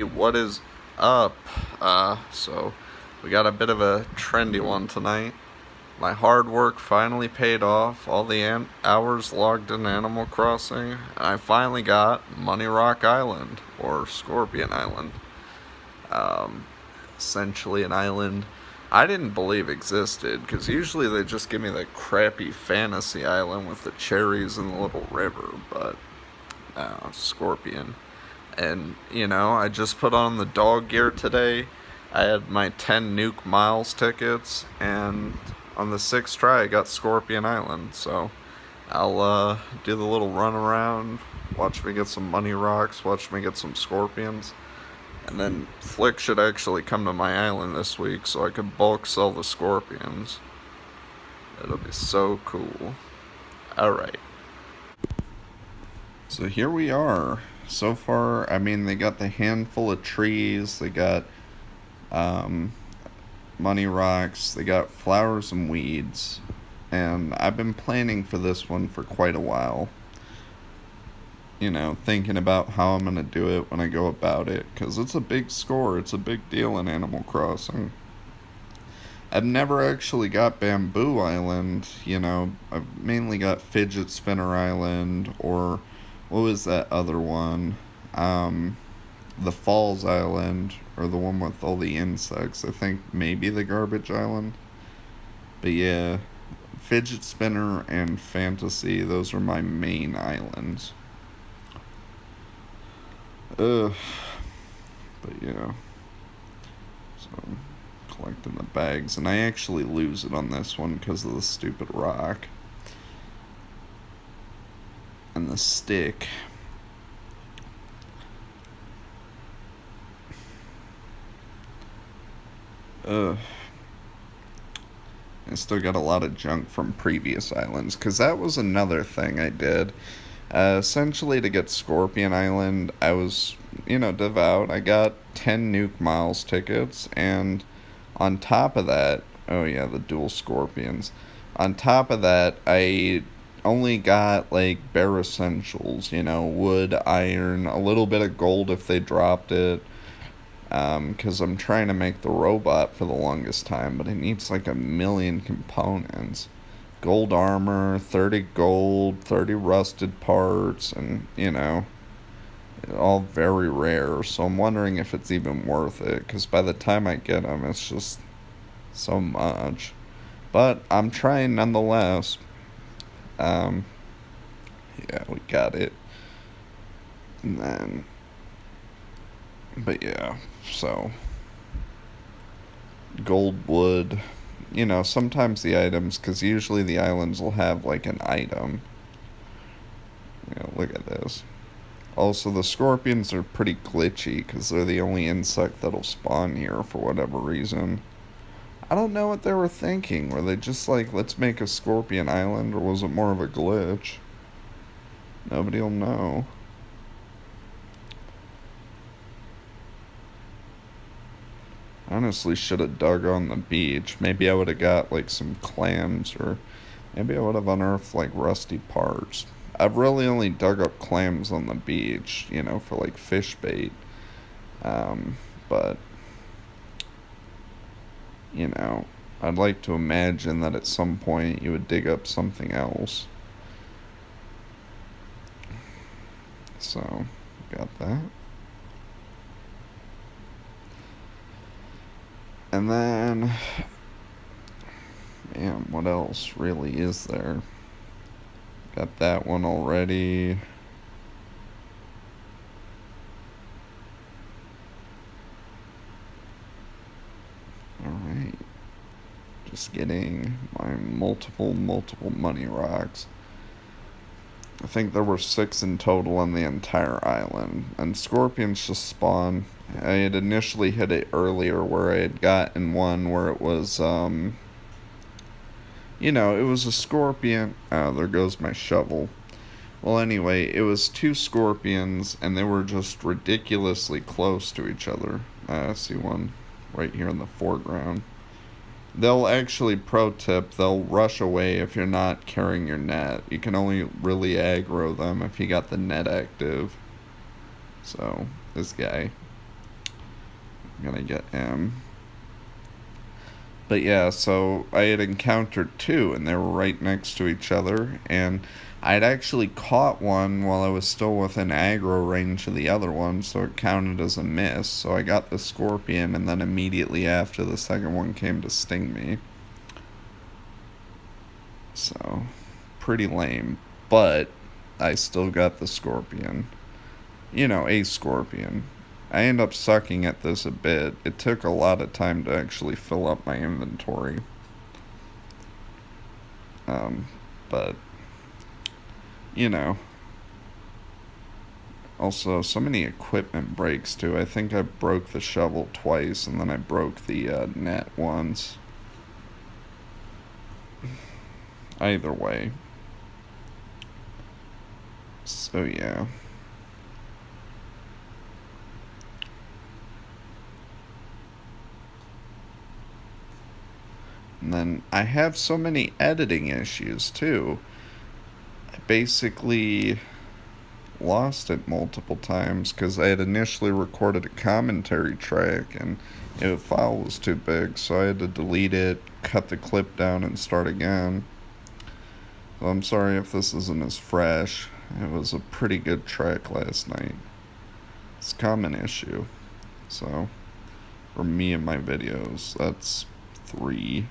What is up? So we got a bit of a trendy one tonight. My hard work finally paid off. All the hours logged in Animal Crossing, and I finally got Money Rock Island or Scorpion Island. Um, Essentially an island I didn't believe existed because usually they just give me the crappy fantasy island with the cherries and the little river, but Scorpion. And, I just put on the dog gear today. I had my 10 Nuke Miles tickets, and on the sixth try, I got Scorpion Island. So I'll do the little run around, watch me get some money rocks, watch me get some scorpions. And then Flick should actually come to my island this week so I could bulk sell the scorpions. It'll be so cool. Alright. So here we are. So far, I mean, they got the handful of trees, they got um, money rocks, they got flowers and weeds, and I've been planning for this one for quite a while. Thinking about how I'm gonna do it when I go about it, because it's a big score, it's a big deal in Animal Crossing. I've never actually got Bamboo Island, I've mainly got Fidget Spinner Island, or what was that other one? Um, the Falls Island, or the one with all the insects. I think maybe the Garbage Island. But yeah, Fidget Spinner and Fantasy, those are my main islands. Ugh. But yeah, so collecting the bags, and I actually lose it on this one because of the stupid rock and the stick. Ugh. I still got a lot of junk from previous islands, because that was another thing I did. Essentially, to get Scorpion Island, I was, devout. I got 10 Nuke Miles tickets, and on top of that, oh yeah, the dual Scorpions. On top of that, I only got, like, bare essentials, wood, iron, a little bit of gold if they dropped it, because I'm trying to make the robot for the longest time, but it needs like a million components. Gold armor, 30 gold, 30 rusted parts, and, all very rare. So I'm wondering if it's even worth it, because by the time I get them, it's just so much. But I'm trying nonetheless. Um, yeah, we got it. And then, but yeah, so gold wood, sometimes the items, because usually the islands will have like an item. Look at this. Also, the scorpions are pretty glitchy because they're the only insect that'll spawn here for whatever reason. I don't know what they were thinking. Were they just like, let's make a scorpion island, or was it more of a glitch? Nobody'll know. Honestly, should have dug on the beach. Maybe I would have got like some clams, or maybe I would have unearthed like rusty parts. I've really only dug up clams on the beach, for like fish bait. But, you know, I'd like to imagine that at some point you would dig up something else. So, got that. And then, man, what else really is there? Got that one already. Alright. Just getting my multiple money rocks. I think there were 6 in total on the entire island. And scorpions just spawn. I had initially hit it earlier where I had gotten one where it was, it was a scorpion. Oh, there goes my shovel. Well, anyway, it was 2 scorpions, and they were just ridiculously close to each other. I see one right here in the foreground. They'll actually, pro tip, they'll rush away if you're not carrying your net. You can only really aggro them if you got the net active. So, this guy. I'm gonna get him. But yeah, so I had encountered two, and they were right next to each other, and I'd actually caught one while I was still within aggro range of the other one, so it counted as a miss. So I got the scorpion, and then immediately after, the second one came to sting me. So, pretty lame. But I still got the scorpion. You know, a scorpion. I end up sucking at this a bit. It took a lot of time to actually fill up my inventory. Um, but, you know. Also, so many equipment breaks too. I think I broke the shovel twice, and then I broke the net once. Either way. So, yeah. And then I have so many editing issues too. I basically lost it multiple times because I had initially recorded a commentary track and the file was too big, so I had to delete it, cut the clip down, and start again. So I'm sorry if this isn't as fresh. It was a pretty good track last night. It's a common issue. So, for me and my videos, that's 3,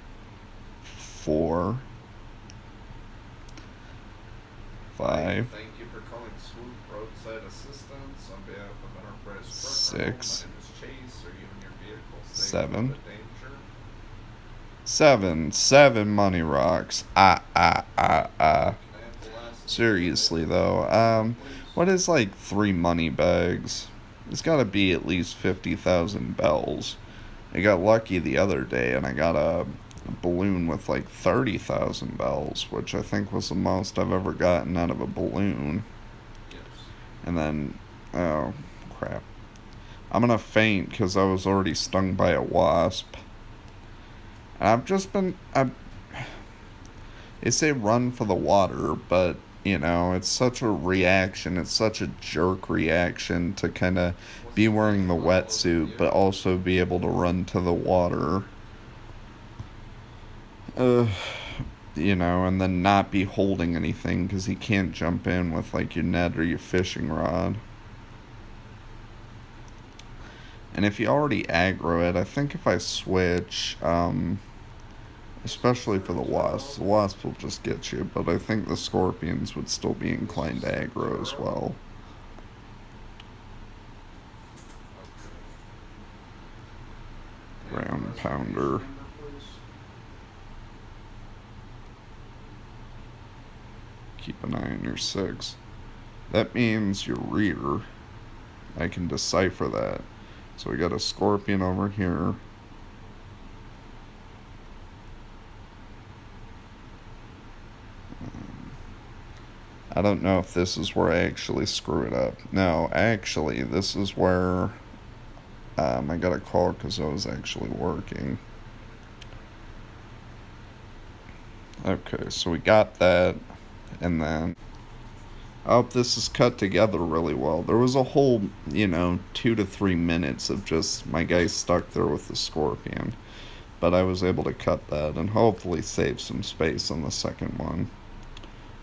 4, 5. Thank you for calling Swoop Roadside Assistance on behalf of Enterprise 6. My name is Chase. Are you in your vehicle? 7. 7 money rocks. Seriously though, what is like 3 money bags? It's gotta be at least 50,000 bells. I got lucky the other day and I got a balloon with like 30,000 bells, which I think was the most I've ever gotten out of a balloon. Yes. And then, oh crap. I'm gonna faint because I was already stung by a wasp. And they say run for the water, but, you know, it's such a reaction, it's such a jerk reaction to kind of be wearing the wetsuit, but also be able to run to the water. You know, and then not be holding anything because you can't jump in with, like, your net or your fishing rod. And if you already aggro it, I think if I switch, especially for the wasps will just get you, but I think the scorpions would still be inclined to aggro as well. Ground pounder. Keep an eye on your 6. That means your rear. I can decipher that. So we got a scorpion over here. I don't know if this is where I actually screw it up. No, actually, this is where I got a call because I was actually working. Okay, so we got that, and then I hope this is cut together really well. There was a whole, 2 to 3 minutes of just my guy stuck there with the scorpion, but I was able to cut that and hopefully save some space on the second one.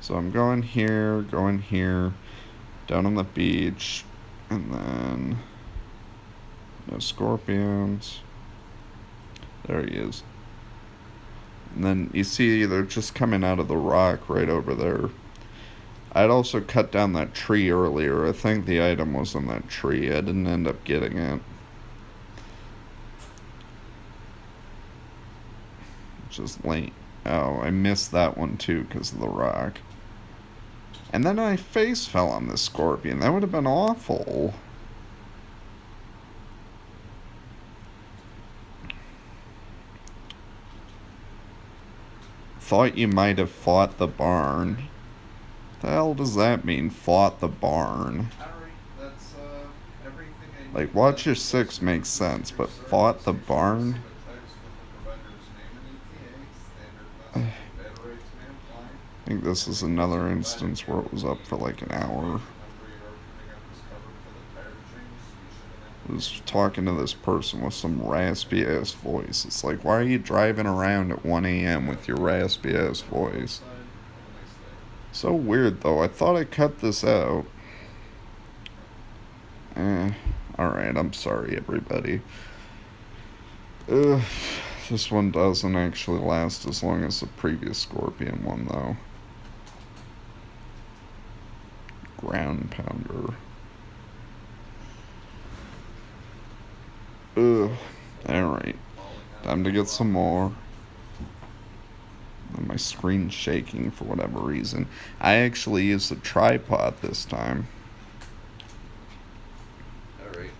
So I'm going here, down on the beach, and then no scorpions. There he is. And then you see they're just coming out of the rock right over there. I'd also cut down that tree earlier. I think the item was in that tree. I didn't end up getting it. Just late. Oh, I missed that one too because of the rock. And then I face fell on this scorpion. That would have been awful. Thought you might have fought the barn. The hell does that mean, fought the barn? Like, watch your 6 makes sense, but fought the barn? I think this is another instance where it was up for like an hour. I was talking to this person with some raspy ass voice. It's like, why are you driving around at 1 a.m. with your raspy ass voice? So weird though. I thought I cut this out. Eh. Alright, I'm sorry, everybody. Ugh. This one doesn't actually last as long as the previous Scorpion one, though. Ground pounder. Ugh. Alright. Time to get some more. And my screen's shaking for whatever reason. I actually used a tripod this time. Alright.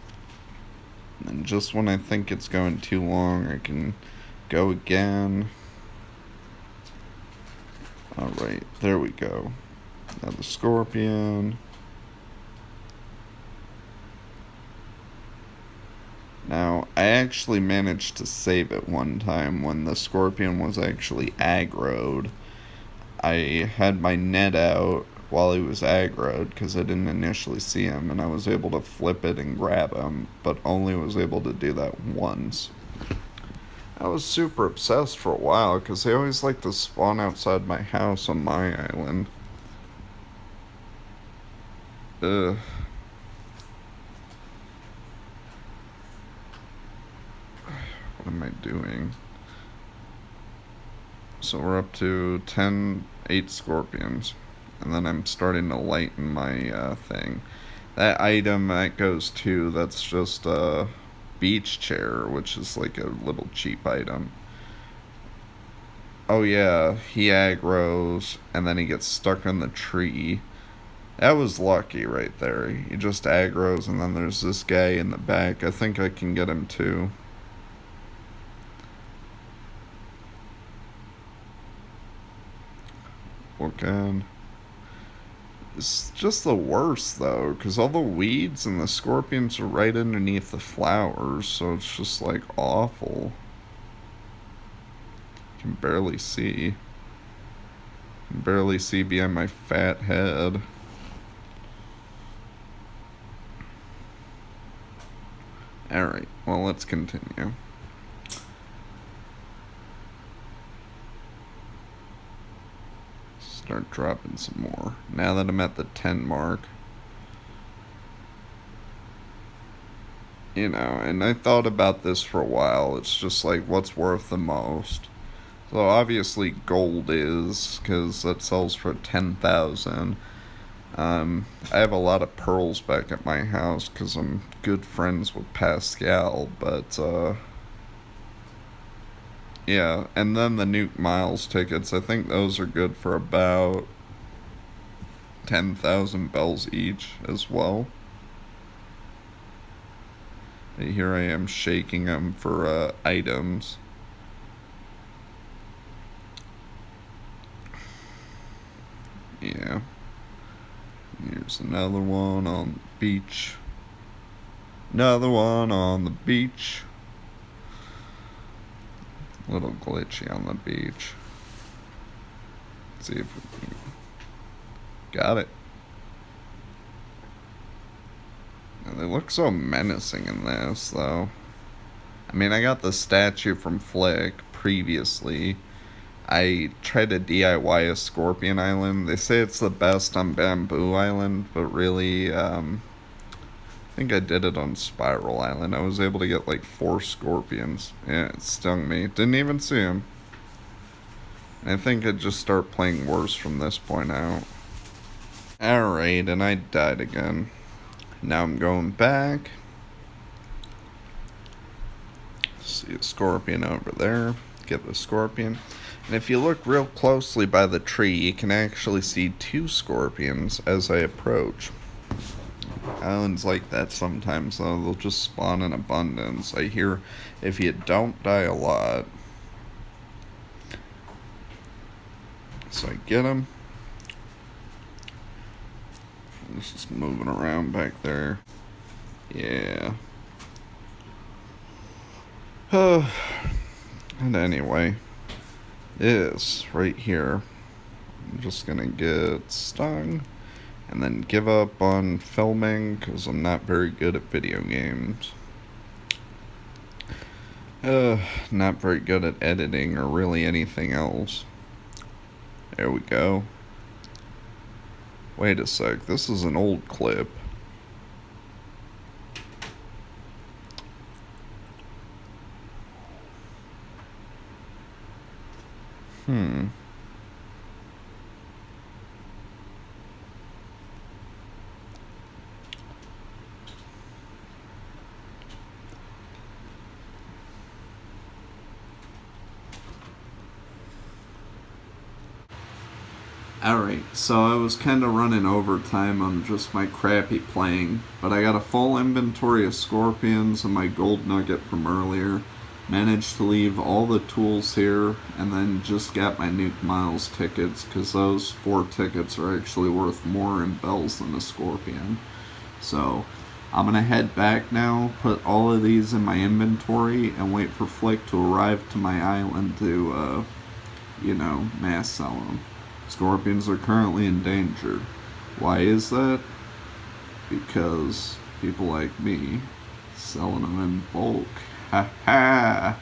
And just when I think it's going too long, I can go again. Alright, there we go. Now the Scorpion. Now, I actually managed to save it one time when the Scorpion was actually aggroed. I had my net out while he was aggroed because I didn't initially see him, and I was able to flip it and grab him, but only was able to do that once. I was super obsessed for a while because they always like to spawn outside my house on my island. Ugh. What am I doing? So we're up to 8 scorpions. And then I'm starting to lighten my thing. That item that goes to, that's just a beach chair, which is like a little cheap item. Oh yeah, he aggroes, and then he gets stuck on the tree. That was lucky right there. He just aggroes, and then there's this guy in the back. I think I can get him too. Looking. It's just the worst though, because all the weeds and the scorpions are right underneath the flowers, so it's just like awful. I can barely see. I can barely see behind my fat head. Alright, well, let's continue. Start dropping some more. Now that I'm at the 10 mark. You know, and I thought about this for a while. It's just like, what's worth the most? So obviously gold is, because that sells for 10,000. I have a lot of pearls back at my house because I'm good friends with Pascal, but yeah, and then the Nuke Miles tickets, I think those are good for about 10,000 bells each as well. And here I am shaking them for items. Yeah. Here's another one on the beach. Another one on the beach. A little glitchy on the beach. Let's see if we can... Got it. They look so menacing in this, though. I mean, I got the statue from Flick previously. I tried to DIY a Scorpion Island. They say it's the best on Bamboo Island, but really, I think I did it on Spiral Island. I was able to get like 4 scorpions. Yeah, it stung me. Didn't even see him. I think I'd just start playing worse from this point out. Alright, and I died again. Now I'm going back. See a scorpion over there. Get the scorpion. And if you look real closely by the tree, you can actually see 2 scorpions as I approach. Islands like that sometimes, though. They'll just spawn in abundance. I hear if you don't die a lot. So I get him. He's just moving around back there. Yeah. And anyway, this right here, I'm just gonna get stung and then give up on filming because I'm not very good at video games. Uh, Not very good at editing or really anything else. There we go. Wait a sec, this is an old clip. Hmm. Alright, so I was kind of running overtime on just my crappy playing, but I got a full inventory of scorpions and my gold nugget from earlier. Managed to leave all the tools here, and then just got my Nuke Miles tickets, because those 4 tickets are actually worth more in bells than a scorpion. So, I'm gonna head back now, put all of these in my inventory, and wait for Flick to arrive to my island to, mass sell them. Scorpions are currently endangered. Why is that? Because people like me selling them in bulk. Ha ha!